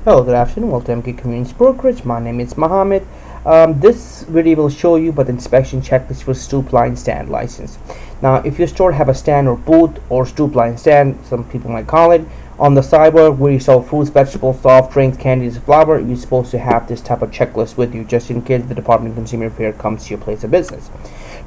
Hello, good afternoon. Welcome to MK Community Brokerage. My name is Mohammed. This video will show you about the inspection checklist for stoop line stand license. Now, if your store have a stand or booth or stoop line stand, some people might call it, on the sidewalk where you sell fruits, vegetables, soft drinks, candies, flour, you're supposed to have this type of checklist with you just in case the Department of Consumer Affairs comes to your place of business.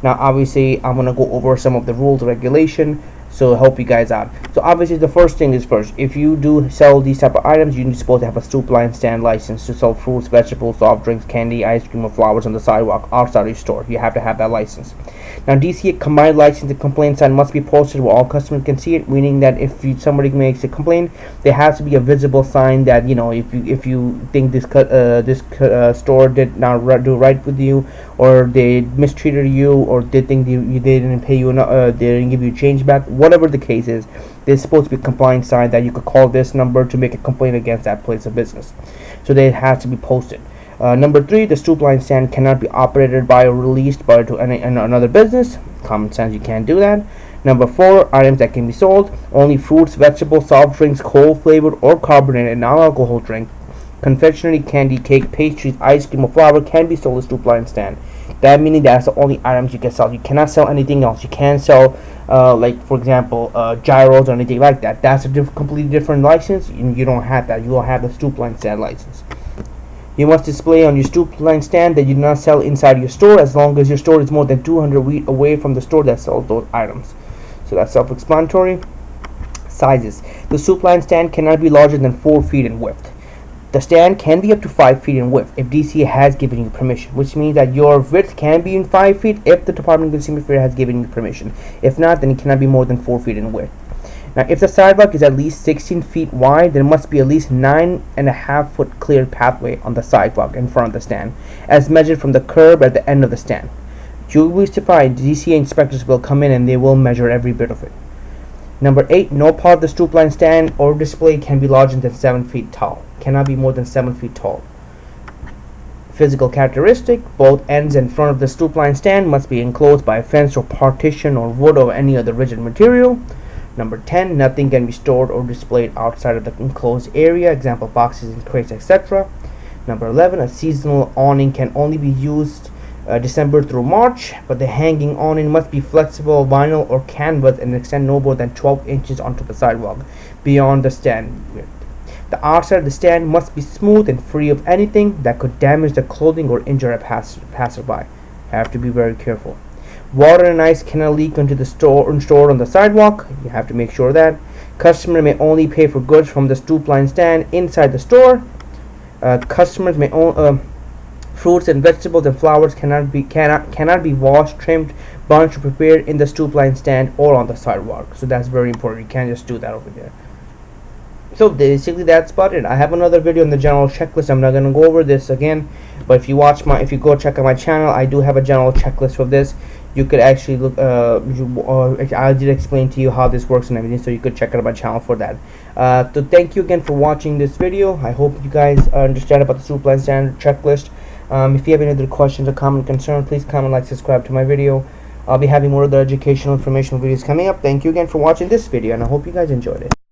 Now, obviously, I'm gonna go over some of the rules, regulation, so help you guys out. So obviously the first thing is first, if you do sell these type of items, you're supposed to have a stoop line stand license to sell fruits, vegetables, soft drinks, candy, ice cream, or flowers on the sidewalk outside your store. You have to have that license. Now, DCA combined license and complaint sign must be posted where all customers can see it, meaning that if somebody makes a complaint, there has to be a visible sign that, you know, if you think this store did not do right with you, or they mistreated you, or they think they didn't pay you enough, they didn't give you change back, whatever the case is, there's supposed to be a compliance sign that you could call this number to make a complaint against that place of business. So they have to be posted. Number 3, the stoop line stand cannot be operated by or released by to another business. Common sense, you can't do that. Number 4, items that can be sold: only fruits, vegetables, soft drinks, cold flavored or carbonated non-alcohol drink, confectionery, candy, cake, pastries, ice cream, or flour can be sold at stoop line stand. That meaning that's the only items you can sell. You cannot sell anything else. You can't sell like, for example, gyros or anything like that. That's a completely different license. You don't have that. You don't have the stoop line stand license. You must display on your stoop line stand that you do not sell inside your store as long as your store is more than 200 feet away from the store that sells those items. So that's self-explanatory. Sizes: the stoop line stand cannot be larger than 4 feet in width. The stand can be up to 5 feet in width if DCA has given you permission, which means that your width can be in 5 feet if the Department of Consumer Affairs has given you permission. If not, then it cannot be more than 4 feet in width. Now, if the sidewalk is at least 16 feet wide, there must be at least 9.5 foot clear pathway on the sidewalk in front of the stand, as measured from the curb at the end of the stand. You will be surprised, DCA inspectors will come in and they will measure every bit of it. Number 8, no part of the stoop line stand or display can be larger than 7 feet tall. Cannot be more than 7 feet tall. Physical characteristic: both ends and front of the stoop line stand must be enclosed by a fence or partition or wood or any other rigid material. Number 10, nothing can be stored or displayed outside of the enclosed area, example boxes and crates, etc. Number 11, a seasonal awning can only be used December through March, but the hanging awning must be flexible, vinyl, or canvas and extend no more than 12 inches onto the sidewalk beyond the stand width. The outside of the stand must be smooth and free of anything that could damage the clothing or injure a passerby. Have to be very careful. Water and ice cannot leak into the store and stored on the sidewalk. You have to make sure of that. Customer may only pay for goods from the stoop line stand inside the store. Customers may own fruits and vegetables and flowers cannot be washed, trimmed, bunched, or prepared in the stoop line stand or on the sidewalk. So that's very important. You can't just do that over there. So basically that's about it. I have another video on the general checklist. I'm not going to go over this again, but if you go check out my channel, I do have a general checklist for this. You could actually look I did explain to you how this works and everything, so you could check out my channel for that. So thank you again for watching this video. I hope you guys understand about the stoop line stand checklist. If you have any other questions or comment concern, please comment, like, subscribe to my video. I'll be having more other educational informational videos coming up. Thank you again for watching this video, and I hope you guys enjoyed it.